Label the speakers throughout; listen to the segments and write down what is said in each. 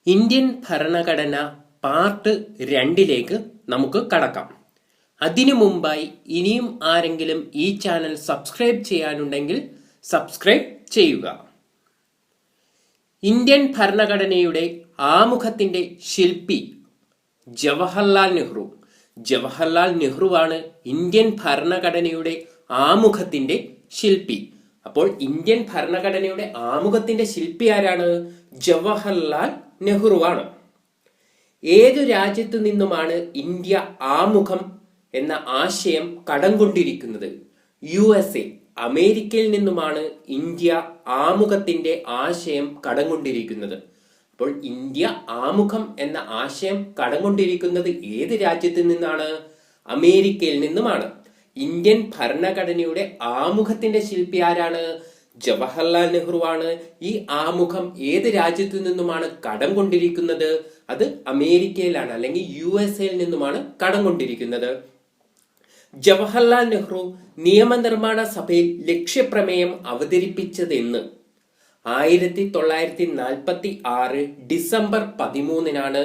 Speaker 1: Indian ഭരണഘടന part 2 നമുക്ക് കടക്കാം. അതിനു മുമ്പായി ഇനിയും ആരെങ്കിലും ഈ ചാനൽ സബ്സ്ക്രൈബ് ചെയ്യാനുണ്ടെങ്കിൽ സബ്സ്ക്രൈബ് ചെയ്യുക. ഇന്ത്യൻ ഭരണഘടനയുടെ ആമുഖത്തിന്റെ ശില്പി ജവഹർലാൽ നെഹ്റു. ജവഹർലാൽ നെഹ്റുവാണ് ഇന്ത്യൻ ഭരണഘടനയുടെ ആമുഖത്തിന്റെ ശില്പി. അപ്പോൾ ഇന്ത്യൻ ഭരണഘടനയുടെ ആമുഖത്തിന്റെ ശില്പി ആരാണ്? ജവഹർലാൽ നെഹ്റുവാണ്. ഏതു രാജ്യത്തു നിന്നുമാണ് ഇന്ത്യ ആമുഖം എന്ന ആശയം കടം കൊണ്ടിരിക്കുന്നത്? USA, അമേരിക്കയിൽ നിന്നുമാണ് ഇന്ത്യ ആമുഖത്തിന്റെ ആശയം കടം കൊണ്ടിരിക്കുന്നത്. അപ്പോൾ ഇന്ത്യ ആമുഖം എന്ന ആശയം കടം കൊണ്ടിരിക്കുന്നത് ഏത് രാജ്യത്തു നിന്നാണ്? അമേരിക്കയിൽ നിന്നുമാണ്. ഇന്ത്യൻ ഭരണഘടനയുടെ ആമുഖത്തിന്റെ ശില്പി ആരാണ്? ജവഹർലാൽ നെഹ്റുവാണ്. ഈ ആമുഖം ഏത് രാജ്യത്തു നിന്നുമാണ് കടം കൊണ്ടിരിക്കുന്നത്? അത് അമേരിക്കയിലാണ്, അല്ലെങ്കിൽ USA നിന്നുമാണ് കടം കൊണ്ടിരിക്കുന്നത്. ജവഹർലാൽ നെഹ്റു നിയമനിർമ്മാണ സഭയിൽ ലക്ഷ്യപ്രമേയം അവതരിപ്പിച്ചതെന്ന് 1946 ഡിസംബർ 13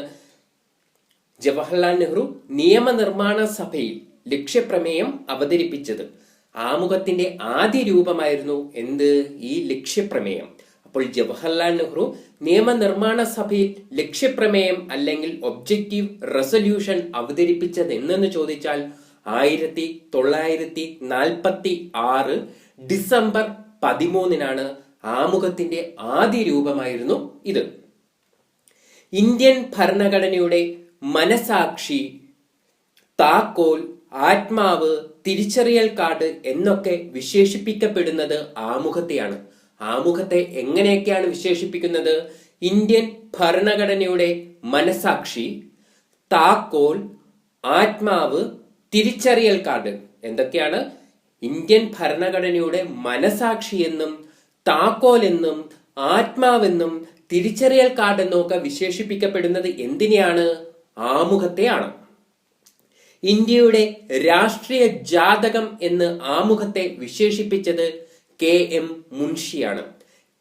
Speaker 1: ജവഹർലാൽ നെഹ്റു നിയമനിർമ്മാണ സഭയിൽ ലക്ഷ്യപ്രമേയം അവതരിപ്പിച്ചത്. ആമുഖത്തിന്റെ ആദ്യ രൂപമായിരുന്നു ഈ ലക്ഷ്യപ്രമേയം. അപ്പോൾ ജവഹർലാൽ നെഹ്റു നിയമനിർമ്മാണ സഭയിൽ ലക്ഷ്യപ്രമേയം അല്ലെങ്കിൽ ഒബ്ജക്റ്റീവ് റെസൊല്യൂഷൻ അവതരിപ്പിച്ചത് എന്നു ചോദിച്ചാൽ 1946 ഡിസംബർ 13 ആമുഖത്തിന്റെ ആദ്യ രൂപമായിരുന്നു ഇത്. ഇന്ത്യൻ ഭരണഘടനയുടെ മനസാക്ഷി, താക്കോൽ, ആത്മാവ്, തിരിച്ചറിയൽ കാർഡ് എന്നൊക്കെ വിശേഷിപ്പിക്കപ്പെടുന്നത് ആമുഖത്തെയാണ്. ആമുഖത്തെ എങ്ങനെയൊക്കെയാണ് വിശേഷിപ്പിക്കുന്നത്? ഇന്ത്യൻ ഭരണഘടനയുടെ മനസാക്ഷി, താക്കോൽ, ആത്മാവ്, തിരിച്ചറിയൽ കാർഡ്. എന്തൊക്കെയാണ്? ഇന്ത്യൻ ഭരണഘടനയുടെ മനസാക്ഷി എന്നും താക്കോൽ എന്നും ആത്മാവെന്നും തിരിച്ചറിയൽ കാർഡ് എന്നും ഒക്കെ വിശേഷിപ്പിക്കപ്പെടുന്നത് എന്തിനെയാണ്? ആമുഖത്തെയാണ്. ഇന്ത്യയുടെ രാഷ്ട്രീയ ജാതകം എന്ന് ആമുഖത്തെ വിശേഷിപ്പിച്ചത് KM മുൻഷിയാണ്.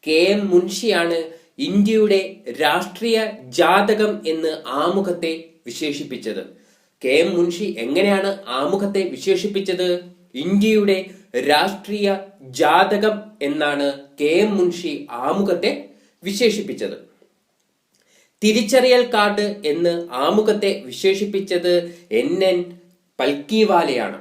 Speaker 1: KM മുൻഷിയാണ് ഇന്ത്യയുടെ രാഷ്ട്രീയ ജാതകം എന്ന് ആമുഖത്തെ വിശേഷിപ്പിച്ചത്. KM മുൻഷി എങ്ങനെയാണ് ആമുഖത്തെ വിശേഷിപ്പിച്ചത്? ഇന്ത്യയുടെ രാഷ്ട്രീയ ജാതകം എന്നാണ് KM മുൻഷി ആമുഖത്തെ വിശേഷിപ്പിച്ചത്. തിരിച്ചറിയൽ കാർഡ് എന്ന് ആമുഖത്തെ വിശേഷിപ്പിച്ചത് NN പൽക്കിവാലയാണ്.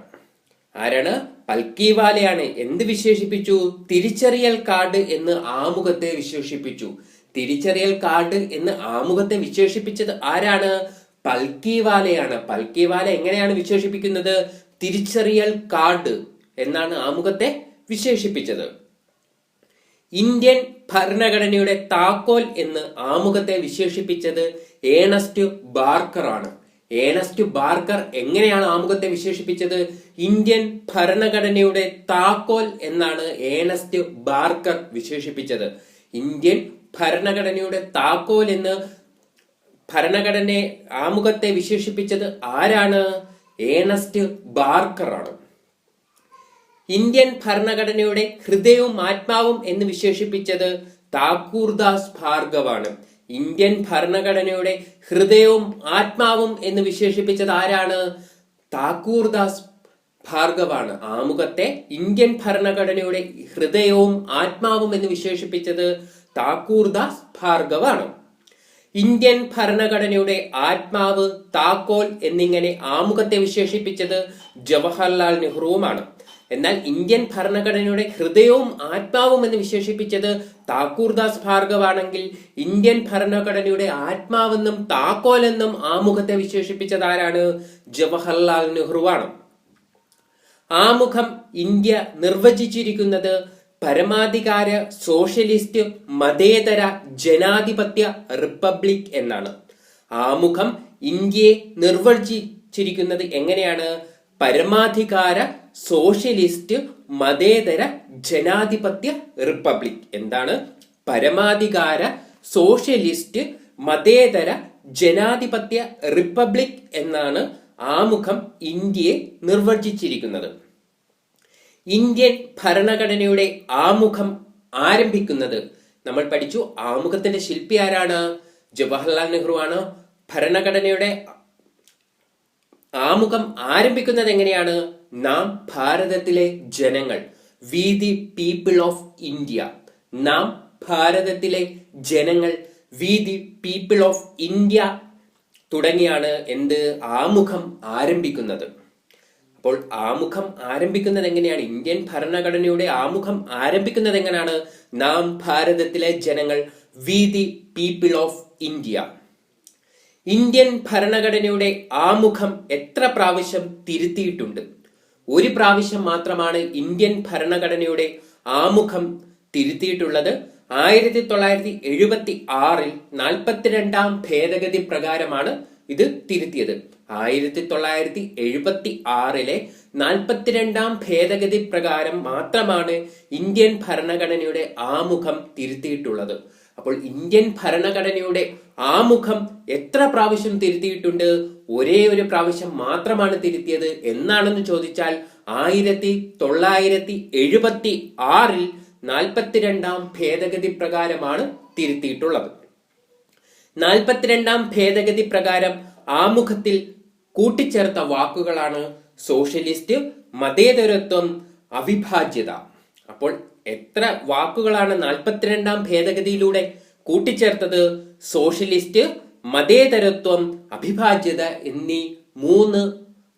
Speaker 1: ആരാണ്? പൽക്കിവാലയാണ്. എന്ത് വിശേഷിപ്പിച്ചു? തിരിച്ചറിയൽ കാർഡ് എന്ന് ആമുഖത്തെ വിശേഷിപ്പിച്ചു. തിരിച്ചറിയൽ കാർഡ് എന്ന് ആമുഖത്തെ വിശേഷിപ്പിച്ചത് ആരാണ്? പൽക്കിവാലയാണ്. പൽക്കിവാല എങ്ങനെയാണ് വിശേഷിപ്പിക്കുന്നത്? തിരിച്ചറിയൽ കാർഡ് എന്നാണ് ആമുഖത്തെ വിശേഷിപ്പിച്ചത്. ഇന്ത്യൻ ഭരണഘടനയുടെ താക്കോൽ എന്ന് ആമുഖത്തെ വിശേഷിപ്പിച്ചത് ഏണസ്റ്റ് ബാർക്കർ ആണ്. ഏണസ്റ്റ് ബാർക്കർ എങ്ങനെയാണ് ആമുഖത്തെ വിശേഷിപ്പിച്ചത്? ഇന്ത്യൻ ഭരണഘടനയുടെ താക്കോൽ എന്നാണ് ഏണസ്റ്റ് ബാർക്കർ വിശേഷിപ്പിച്ചത്. ഇന്ത്യൻ ഭരണഘടനയുടെ താക്കോൽ എന്ന് ഭരണഘടനയെ ആമുഖത്തെ വിശേഷിപ്പിച്ചത് ആരാണ്? ഏണസ്റ്റ് ബാർക്കർ ആണ്. ഇന്ത്യൻ ഭരണഘടനയുടെ ഹൃദയവും ആത്മാവും എന്ന് വിശേഷിപ്പിച്ചത് താക്കൂർദാസ് ഭാർഗവാണ്. ഇന്ത്യൻ ഭരണഘടനയുടെ ഹൃദയവും ആത്മാവും എന്ന് വിശേഷിപ്പിച്ചത് ആരാണ്? താക്കൂർദാസ് ഭാർഗവാണ്. ആമുഖത്തെ ഇന്ത്യൻ ഭരണഘടനയുടെ ഹൃദയവും ആത്മാവും എന്ന് വിശേഷിപ്പിച്ചത് താക്കൂർദാസ് ഭാർഗവാണ്. ഇന്ത്യൻ ഭരണഘടനയുടെ ആത്മാവ്, താക്കോൽ എന്നിങ്ങനെ ആമുഖത്തെ വിശേഷിപ്പിച്ചത് ജവഹർലാൽ നെഹ്റുവുമാണ്. എന്നാൽ ഇന്ത്യൻ ഭരണഘടനയുടെ ഹൃദയവും ആത്മാവും എന്ന് വിശേഷിപ്പിച്ചത് താക്കൂർദാസ് ഭാർഗവാണെങ്കിൽ ഇന്ത്യൻ ഭരണഘടനയുടെ ആത്മാവെന്നും താക്കോലെന്നും ആമുഖത്തെ വിശേഷിപ്പിച്ചത് ആരാണ്? ജവഹർലാൽ നെഹ്റുവാണ്. ആമുഖം ഇന്ത്യ നിർവചിച്ചിരിക്കുന്നത് പരമാധികാര സോഷ്യലിസ്റ്റ് മതേതര ജനാധിപത്യ റിപ്പബ്ലിക് എന്നാണ്. ആമുഖം ഇന്ത്യയെ നിർവചിച്ചിരിക്കുന്നത് എങ്ങനെയാണ്? പരമാധികാര സോഷ്യലിസ്റ്റ് മതേതര ജനാധിപത്യ റിപ്പബ്ലിക്. എന്താണ്? പരമാധികാര സോഷ്യലിസ്റ്റ് മതേതര ജനാധിപത്യ റിപ്പബ്ലിക് എന്നാണ് ആമുഖം ഇന്ത്യയെ നിർവചിച്ചിരിക്കുന്നത്. ഇന്ത്യൻ ഭരണഘടനയുടെ ആമുഖം ആരംഭിക്കുന്നത് നമ്മൾ പഠിച്ചു. ആമുഖത്തിന്റെ ശില്പി ആരാണ്? ജവഹർലാൽ നെഹ്റു ആണ്. ഭരണഘടനയുടെ ആമുഖം ആരംഭിക്കുന്നത് എങ്ങനെയാണ്? നാം ഭാരതത്തിലെ ജനങ്ങൾ, we the people of India. നാം ഭാരതത്തിലെ ജനങ്ങൾ, we the people of India തുടങ്ങിയാണ് എന്ത് ആമുഖം ആരംഭിക്കുന്നത്. അപ്പോൾ ആമുഖം ആരംഭിക്കുന്നത് എങ്ങനെയാണ്? ഇന്ത്യൻ ഭരണഘടനയുടെ ആമുഖം ആരംഭിക്കുന്നത് എങ്ങനെയാണ്? നാം ഭാരതത്തിലെ ജനങ്ങൾ, we the people of India. Indian ഭരണഘടനയുടെ ആമുഖം എത്ര പ്രാവശ്യം തിരുത്തിയിട്ടുണ്ട്? ഒരു പ്രാവശ്യം മാത്രമാണ് ഇന്ത്യൻ ഭരണഘടനയുടെ ആമുഖം തിരുത്തിയിട്ടുള്ളത്. 1976 42 ഭേദഗതി പ്രകാരമാണ് ഇത് തിരുത്തിയത്. 1976 42 ഭേദഗതി പ്രകാരം മാത്രമാണ് ഇന്ത്യൻ ഭരണഘടനയുടെ ആമുഖം തിരുത്തിയിട്ടുള്ളത്. അപ്പോൾ ഇന്ത്യൻ ഭരണഘടനയുടെ ആമുഖം എത്ര പ്രാവശ്യം തിരുത്തിയിട്ടുണ്ട്? ഒരേ ഒരു പ്രാവശ്യം മാത്രമാണ് തിരുത്തിയത്. എന്നാണെന്ന് ചോദിച്ചാൽ 1976 42 ഭേദഗതി പ്രകാരമാണ് തിരുത്തിയിട്ടുള്ളത്. 42 ഭേദഗതി പ്രകാരം ആമുഖത്തിൽ കൂട്ടിച്ചേർത്ത വാക്കുകളാണ് സോഷ്യലിസ്റ്റ്, മതേതരത്വം, അവിഭാജ്യത. അപ്പോൾ എത്ര വാക്കുകളാണ് 42 ഭേദഗതിയിലൂടെ കൂട്ടിച്ചേർത്തത്? സോഷ്യലിസ്റ്റ്, മതേതരത്വം, അവിഭാജ്യത എന്നീ 3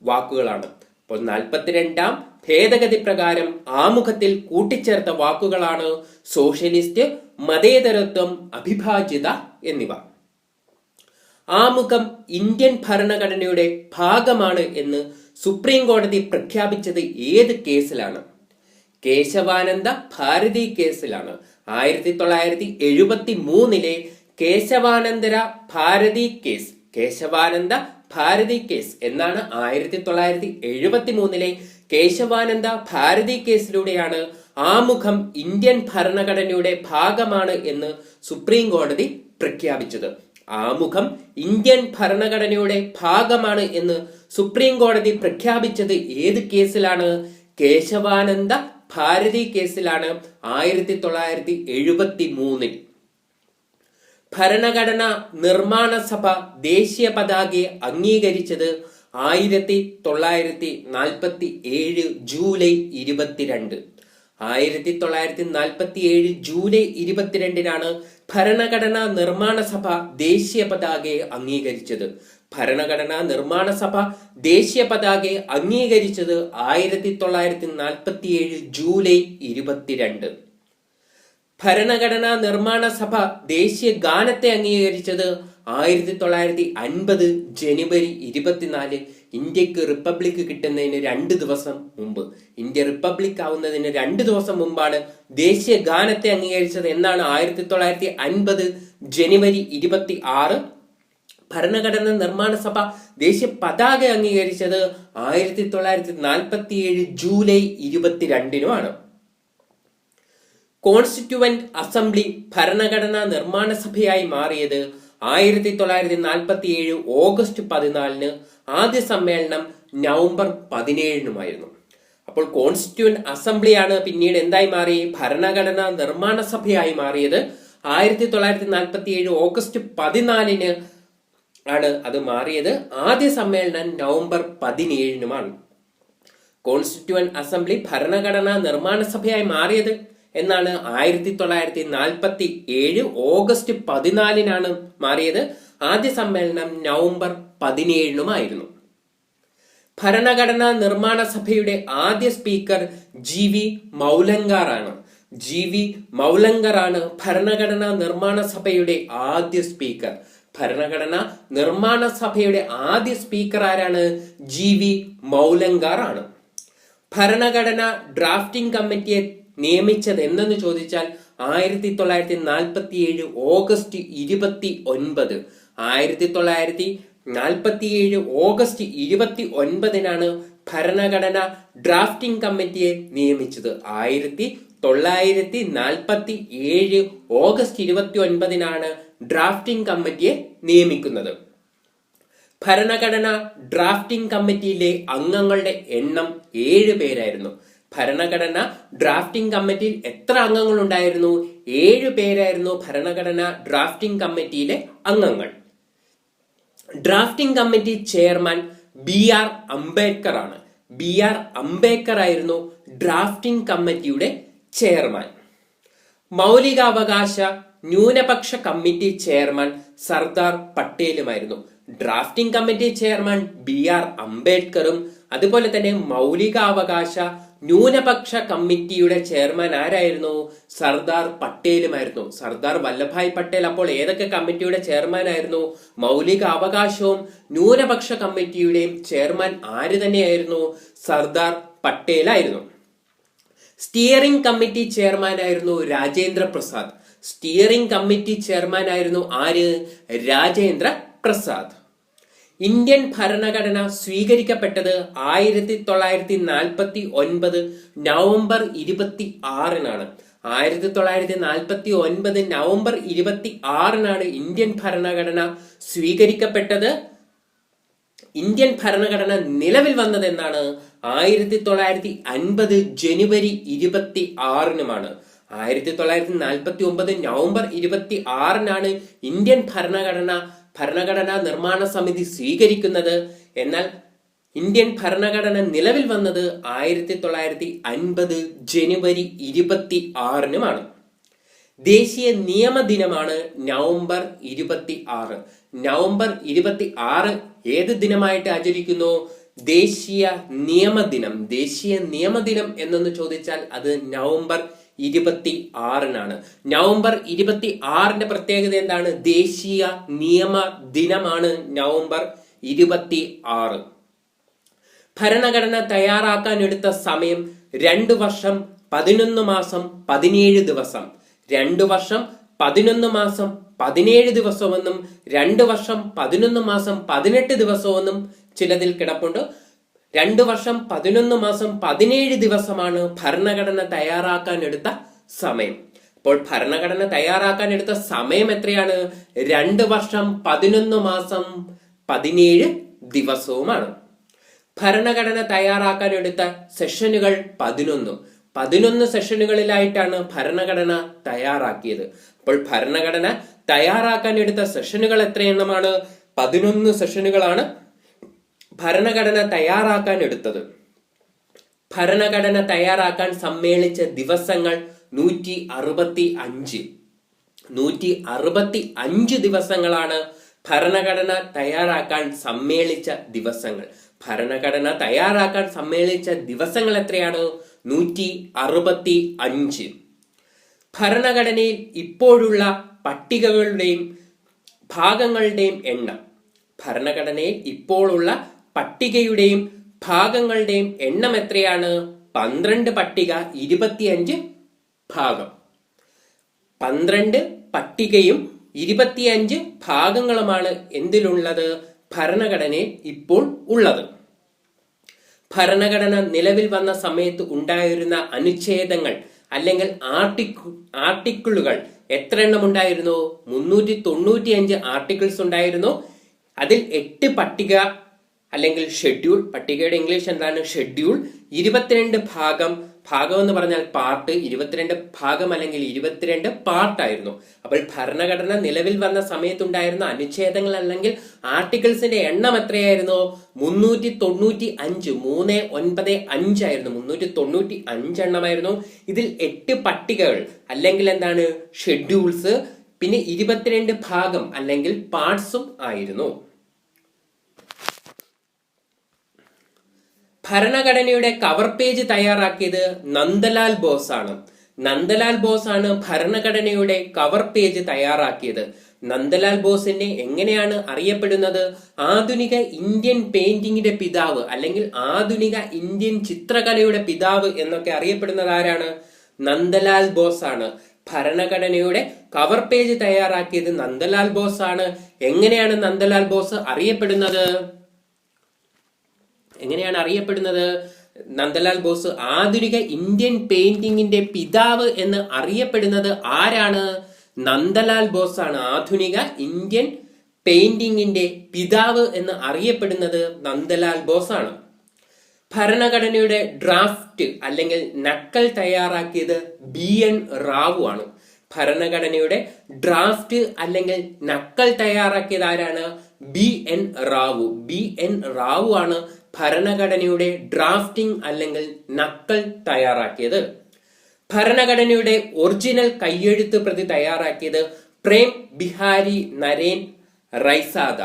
Speaker 1: വാക്കുകളാണ്. അപ്പോൾ 42 ഭേദഗതി പ്രകാരം ആമുഖത്തിൽ കൂട്ടിച്ചേർത്ത വാക്കുകളാണ് സോഷ്യലിസ്റ്റ്, മതേതരത്വം, അവിഭാജ്യത എന്നിവ. ആമുഖം ഇന്ത്യൻ ഭരണഘടനയുടെ ഭാഗമാണ് എന്ന് സുപ്രീം കോടതി പ്രഖ്യാപിച്ചത് ഏത് കേസിലാണ്? കേശവാനന്ദ ഭാരതി കേസിലാണ്. 1973 കേശവാനന്ദ ഭാരതി കേസ്, കേശവാനന്ദ ഭാരതി കേസ് എന്നാണ് 1973 കേശവാനന്ദ ഭാരതി കേസിലൂടെയാണ് ആമുഖം ഇന്ത്യൻ ഭരണഘടനയുടെ ഭാഗമാണ് എന്ന് സുപ്രീം കോടതി പ്രഖ്യാപിച്ചത്. ആമുഖം ഇന്ത്യൻ ഭരണഘടനയുടെ ഭാഗമാണ് എന്ന് സുപ്രീം കോടതി പ്രഖ്യാപിച്ചത് ഏത് കേസിലാണ്? കേശവാനന്ദ ഭാരതി കേസിലാണ് 1973. ഭരണഘടനാ നിർമ്മാണ സഭ ദേശീയ പതാകയെ അംഗീകരിച്ചത് 1947 ജൂലൈ 22. 1947 ജൂലൈ 22 ഭരണഘടനാ നിർമ്മാണ സഭ ദേശീയ പതാകയെ അംഗീകരിച്ചത്. ഭരണഘടനാ നിർമ്മാണ സഭ ദേശീയ പതാകയെ അംഗീകരിച്ചത് 1947 ജൂലൈ 22. ഭരണഘടനാ നിർമ്മാണ സഭ ദേശീയ ഗാനത്തെ അംഗീകരിച്ചത് 1950 ജനുവരി 24. ഇന്ത്യക്ക് റിപ്പബ്ലിക് കിട്ടുന്നതിന് 2 ദിവസം മുമ്പ്, ഇന്ത്യ റിപ്പബ്ലിക് ആവുന്നതിന് 2 ദിവസം മുമ്പാണ് ദേശീയ ഗാനത്തെ അംഗീകരിച്ചത്. എന്നാണ് 1950 ജനുവരി 26. ഭരണഘടനാ നിർമ്മാണ സഭ ദേശീയ പതാക അംഗീകരിച്ചത് 1947 ജൂലൈ 22. കോൺസ്റ്റിറ്റ്യൂവന്റ് അസംബ്ലി ഭരണഘടനാ നിർമ്മാണ സഭയായി മാറിയത് 1947 ഓഗസ്റ്റ് 14. ആദ്യ സമ്മേളനം നവംബർ 17. അപ്പോൾ കോൺസ്റ്റിറ്റ്യൂവന്റ് അസംബ്ലിയാണ് പിന്നീട് എന്തായി മാറി? ഭരണഘടനാ നിർമ്മാണ സഭയായി മാറിയത്. 1947 ഓഗസ്റ്റ് 14 ആണ് അത് മാറിയത്. ആദ്യ സമ്മേളനം നവംബർ 17. കോൺസ്റ്റിറ്റ്യൂവന്റ് അസംബ്ലി ഭരണഘടനാ നിർമ്മാണ സഭയായി മാറിയത് എന്നാണ് 1947 ഓഗസ്റ്റ് 14 മാറിയത്. ആദ്യ സമ്മേളനം നവംബർ 17 ഭരണഘടനാ നിർമ്മാണ സഭയുടെ ആദ്യ സ്പീക്കർ GV മൗലങ്കർ ആണ്. GV മൗലങ്കർ ആണ് ഭരണഘടനാ നിർമ്മാണ സഭയുടെ ആദ്യ സ്പീക്കർ. ഭരണഘടനാ നിർമ്മാണ സഭയുടെ ആദ്യ സ്പീക്കർ ആരാണ്? GV മൗലങ്കർ ആണ്. ഭരണഘടനാ ഡ്രാഫ്റ്റിംഗ് കമ്മിറ്റിയെ നിയമിച്ചത് എന്തെന്ന് ചോദിച്ചാൽ 1947 ഓഗസ്റ്റ് 29. 1947 ഓഗസ്റ്റ് 29 ഭരണഘടനാ ഡ്രാഫ്റ്റിംഗ് കമ്മിറ്റിയെ നിയമിച്ചത്. 1947 ഓഗസ്റ്റ് 29 ഡ്രാഫ്റ്റിംഗ് കമ്മിറ്റിയെ നിയമിക്കുന്നത്. ഭരണഘടനാ ഡ്രാഫ്റ്റിംഗ് കമ്മിറ്റിയിലെ അംഗങ്ങളുടെ എണ്ണം 7 പേരായിരുന്നു. ഭരണഘടന ഡ്രാഫ്റ്റിംഗ് കമ്മിറ്റിയിൽ എത്ര അംഗങ്ങൾ ഉണ്ടായിരുന്നു? 7 പേരായിരുന്നു ഭരണഘടനാ ഡ്രാഫ്റ്റിംഗ് കമ്മിറ്റിയിലെ അംഗങ്ങൾ. Drafting committee chairman BR Ambedkar ആണ്. BR അംബേദ്കർ ആയിരുന്നു ഡ്രാഫ്റ്റിംഗ് കമ്മിറ്റിയുടെ ചെയർമാൻ. മൗലികാവകാശ ന്യൂനപക്ഷ കമ്മിറ്റി ചെയർമാൻ സർദാർ പട്ടേലുമായിരുന്നു. ഡ്രാഫ്റ്റിംഗ് കമ്മിറ്റി ചെയർമാൻ BR അംബേദ്കറും അതുപോലെ തന്നെ മൗലികാവകാശ ന്യൂനപക്ഷ കമ്മിറ്റിയുടെ ചെയർമാൻ ആരായിരുന്നു? സർദാർ പട്ടേലുമായിരുന്നു. സർദാർ വല്ലഭായ് പട്ടേൽ അപ്പോൾ ഏതൊക്കെ കമ്മിറ്റിയുടെ ചെയർമാൻ ആയിരുന്നു? മൗലിക അവകാശവും ന്യൂനപക്ഷ കമ്മിറ്റിയുടെയും ചെയർമാൻ ആര് തന്നെയായിരുന്നു? സർദാർ പട്ടേൽ ആയിരുന്നു. സ്റ്റിയറിംഗ് കമ്മിറ്റി ചെയർമാൻ ആയിരുന്നു Rajendra Prasad. Steering committee chairman ആയിരുന്നു ആര്? രാജേന്ദ്ര പ്രസാദ്. ഇന്ത്യൻ ഭരണഘടന സ്വീകരിക്കപ്പെട്ടത് 1949 നവംബർ 26-നാണ്. 1949 നവംബർ 26-നാണ് ഇന്ത്യൻ ഭരണഘടന സ്വീകരിക്കപ്പെട്ടത്. ഇന്ത്യൻ ഭരണഘടന നിലവിൽ വന്നത് എന്നാണ്? 1950 ജനുവരി 26-നുമാണ്. 1949 നവംബർ 26-നാണ് ഇന്ത്യൻ ഭരണഘടനാ നിർമ്മാണ സമിതി സ്വീകരിക്കുന്നത്. എന്നാൽ ഇന്ത്യൻ ഭരണഘടന നിലവിൽ വന്നത് 1950 ജനുവരി 26-നുമാണ്. ദേശീയ നിയമദിനമാണ് നവംബർ 26. നവംബർ 26 ഏത് ദിനമായിട്ട് ആചരിക്കുന്നു? ദേശീയ നിയമദിനം. ദേശീയ നിയമദിനം എന്നൊന്ന് ചോദിച്ചാൽ അത് നവംബർ 26-നാണ്. നവംബർ 26-ന്റെ പ്രത്യേകത എന്താണ്? ദേശീയ നിയമ ദിനമാണ് നവംബർ 26. ഭരണഘടന തയ്യാറാക്കാൻ എടുത്ത സമയം 2 വർഷം 11 മാസം 17 ദിവസം. 2 വർഷം 11 മാസം 17 ദിവസമെന്നും 2 വർഷം 11 മാസം 18 ദിവസമെന്നും ചിലതിൽ കിടപ്പുണ്ട്. 2 വർഷം 11 മാസം 17 ദിവസമാണ് ഭരണഘടന തയ്യാറാക്കാൻ എടുത്ത സമയം. അപ്പോൾ ഭരണഘടന തയ്യാറാക്കാൻ എടുത്ത സമയം എത്രയാണ്? 2 വർഷം 11 മാസം 17 ദിവസവുമാണ്. ഭരണഘടന തയ്യാറാക്കാൻ എടുത്ത സെഷനുകൾ 11 സെഷനുകളിലായിട്ടാണ് ഭരണഘടന തയ്യാറാക്കിയത്. അപ്പോൾ ഭരണഘടന തയ്യാറാക്കാൻ എടുത്ത സെഷനുകൾ എത്ര എണ്ണമാണ്? 11 സെഷനുകളാണ് ഭരണഘടന തയ്യാറാക്കാൻ എടുത്തത്. ഭരണഘടന തയ്യാറാക്കാൻ സമ്മേളിച്ച ദിവസങ്ങൾ 165 ദിവസങ്ങളാണ് ഭരണഘടന തയ്യാറാക്കാൻ സമ്മേളിച്ച ദിവസങ്ങൾ. ഭരണഘടന തയ്യാറാക്കാൻ സമ്മേളിച്ച ദിവസങ്ങൾ എത്രയാണ്? 165. ഭരണഘടനയിൽ ഇപ്പോഴുള്ള പട്ടികകളുടെയും ഭാഗങ്ങളുടെയും എണ്ണം. ഭരണഘടനയിൽ ഇപ്പോഴുള്ള പട്ടികയുടെയും ഭാഗങ്ങളുടെയും എണ്ണം എത്രയാണ്? 12 പട്ടിക 25 ഭാഗം. 12 പട്ടികയും 25 ഭാഗങ്ങളുമാണ് എന്തിലുള്ളത്? ഭരണഘടനയിൽ ഇപ്പോൾ ഉള്ളത്. ഭരണഘടന നിലവിൽ വന്ന സമയത്ത് ഉണ്ടായിരുന്ന അനുച്ഛേദങ്ങൾ അല്ലെങ്കിൽ ആർട്ടിക്കിളുകൾ എത്ര എണ്ണം ഉണ്ടായിരുന്നു? 395 ആർട്ടിക്കിൾസ് ഉണ്ടായിരുന്നു. അതിൽ 8 പട്ടിക അല്ലെങ്കിൽ ഷെഡ്യൂൾ. പട്ടികയുടെ ഇംഗ്ലീഷ് എന്താണ്? ഷെഡ്യൂൾ. 22 ഭാഗം. ഭാഗം എന്ന് പറഞ്ഞാൽ പാർട്ട്. 22 ഭാഗം അല്ലെങ്കിൽ 22 പാർട്ടായിരുന്നു. അപ്പോൾ ഭരണഘടന നിലവിൽ വന്ന സമയത്തുണ്ടായിരുന്ന അനുച്ഛേദങ്ങൾ അല്ലെങ്കിൽ ആർട്ടിക്കിൾസിന്റെ എണ്ണം എത്രയായിരുന്നു? 395. 395 ആയിരുന്നു. 395 എണ്ണമായിരുന്നു. ഇതിൽ 8 പട്ടികകൾ അല്ലെങ്കിൽ എന്താണ്? ഷെഡ്യൂൾസ്. പിന്നെ 22 ഭാഗം അല്ലെങ്കിൽ പാർട്സും ആയിരുന്നു. ഭരണഘടനയുടെ കവർ പേജ് തയ്യാറാക്കിയത് നന്ദലാൽ ബോസ് ആണ്. നന്ദലാൽ ബോസ് ആണ് ഭരണഘടനയുടെ കവർ പേജ് തയ്യാറാക്കിയത്. നന്ദലാൽ ബോസിനെ എങ്ങനെയാണ് അറിയപ്പെടുന്നത്? ആധുനിക ഇന്ത്യൻ പെയിന്റിങ്ങിന്റെ പിതാവ് അല്ലെങ്കിൽ ആധുനിക ഇന്ത്യൻ ചിത്രകലയുടെ പിതാവ് എന്നൊക്കെ അറിയപ്പെടുന്നത് ആരാണ്? നന്ദലാൽ ബോസ് ആണ്. ഭരണഘടനയുടെ കവർ പേജ് തയ്യാറാക്കിയത് നന്ദലാൽ ബോസ് ആണ്. എങ്ങനെയാണ് നന്ദലാൽ ബോസ് അറിയപ്പെടുന്നത്? നന്ദലാൽ ബോസ് ആധുനിക ഇന്ത്യൻ പെയിന്റിങ്ങിന്റെ പിതാവ് എന്ന് അറിയപ്പെടുന്നത് ആരാണ്? നന്ദലാൽ ബോസ് ആണ്. ആധുനിക ഇന്ത്യൻ പെയിന്റിങ്ങിന്റെ പിതാവ് എന്ന് അറിയപ്പെടുന്നത് നന്ദലാൽ ബോസ് ആണ്. ഭരണഘടനയുടെ ഡ്രാഫ്റ്റ് അല്ലെങ്കിൽ നക്കൽ തയ്യാറാക്കിയത് BN റാവു ആണ്. ഭരണഘടനയുടെ ഡ്രാഫ്റ്റ് അല്ലെങ്കിൽ നക്കൽ തയ്യാറാക്കിയത് ആരാണ്? BN റാവു. BN റാവു ആണ് ഭരണഘടനയുടെ ഡ്രാഫ്റ്റിംഗ് അല്ലെങ്കിൽ നക്കൽ തയ്യാറാക്കിയത്. ഭരണഘടനയുടെ ഒറിജിനൽ കയ്യെഴുത്ത് പ്രതി തയ്യാറാക്കിയത് പ്രേം ബിഹാരി നരേൻ റൈസാദ.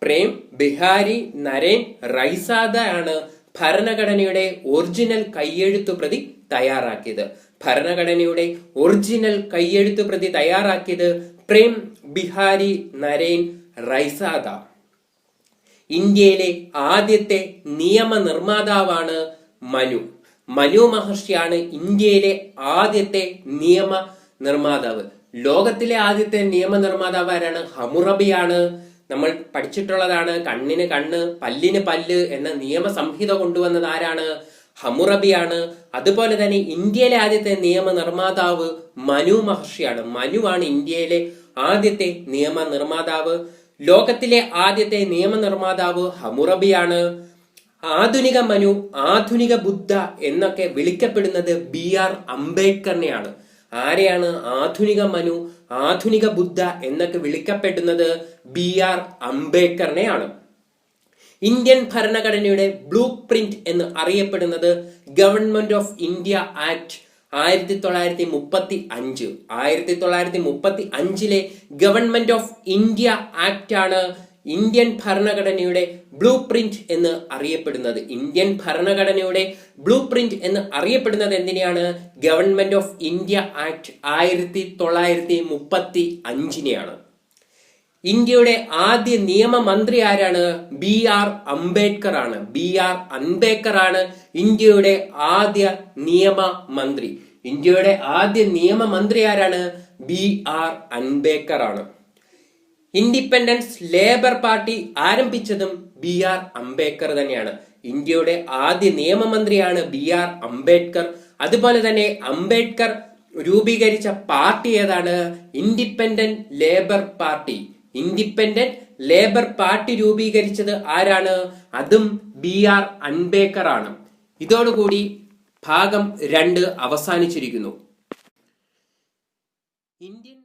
Speaker 1: പ്രേം ബിഹാരി നരേൻ റൈസാദ ആണ് ഭരണഘടനയുടെ ഒറിജിനൽ കയ്യെഴുത്ത് പ്രതി തയ്യാറാക്കിയത്. ഭരണഘടനയുടെ ഒറിജിനൽ കയ്യെഴുത്ത് പ്രതി തയ്യാറാക്കിയത് പ്രേം ബിഹാരി നരേൻ റൈസാദ. ഇന്ത്യയിലെ ആദ്യത്തെ നിയമനിർമ്മാതാവാണ് മനു. മനു മഹർഷിയാണ് ഇന്ത്യയിലെ ആദ്യത്തെ നിയമ നിർമ്മാതാവ്. ലോകത്തിലെ ആദ്യത്തെ നിയമനിർമ്മാതാവ് ആരാണ്? ഹമ്മുറബിയാണ്. നമ്മൾ പഠിച്ചിട്ടുള്ളതാണ്. കണ്ണിന് കണ്ണ്, പല്ലിന് പല്ല് എന്ന നിയമസംഹിത കൊണ്ടുവന്നത് ആരാണ്? ഹമ്മുറബിയാണ്. അതുപോലെ തന്നെ ഇന്ത്യയിലെ ആദ്യത്തെ നിയമനിർമ്മാതാവ് മനു മഹർഷിയാണ്. മനുവാണ് ഇന്ത്യയിലെ ആദ്യത്തെ നിയമനിർമ്മാതാവ്. ലോകത്തിലെ ആദ്യത്തെ നിയമനിർമ്മാതാവ് ഹമ്മുറബിയാണ്. ആധുനിക മനു, ആധുനിക ബുദ്ധ എന്നൊക്കെ വിളിക്കപ്പെടുന്നത് BR അംബേദ്കറിനെയാണ്. ആരെയാണ് ആധുനിക മനു, ആധുനിക ബുദ്ധ എന്നൊക്കെ വിളിക്കപ്പെടുന്നത്? BR അംബേദ്കറിനെയാണ്. ഇന്ത്യൻ ഭരണഘടനയുടെ ബ്ലൂ പ്രിന്റ് എന്ന് അറിയപ്പെടുന്നത് government of India act 1935. 1935 government of India act ആണ് ഇന്ത്യൻ ഭരണഘടനയുടെ ബ്ലൂ പ്രിന്റ് എന്ന് അറിയപ്പെടുന്നത്. ഇന്ത്യൻ ഭരണഘടനയുടെ ബ്ലൂ പ്രിന്റ് എന്ന് അറിയപ്പെടുന്നത് എന്തിനെയാണ്? Government of India act 1935. ഇന്ത്യയുടെ ആദ്യ നിയമമന്ത്രി ആരാണ്? BR അംബേദ്കർ ആണ്. BR അംബേദ്കർ ആണ് ഇന്ത്യയുടെ ആദ്യ നിയമമന്ത്രി. ഇന്ത്യയുടെ ആദ്യ നിയമമന്ത്രി ആരാണ്? BR അംബേദ്കർ ആണ്. ഇൻഡിപെൻഡൻസ് ലേബർ പാർട്ടി ആരംഭിച്ചതും BR അംബേദ്കർ തന്നെയാണ്. ഇന്ത്യയുടെ ആദ്യ നിയമമന്ത്രിയാണ് BR അംബേദ്കർ. അതുപോലെ തന്നെ അംബേദ്കർ രൂപീകരിച്ച പാർട്ടി ഏതാണ്? Independent labour party. Independent labour party രൂപീകരിച്ചത് ആരാണ്? അതും BR അംബേദ്കർ ആണ്. ഇതോടുകൂടി ഭാഗം 2 അവസാനിച്ചിരിക്കുന്നു. ഇന്ത്യൻ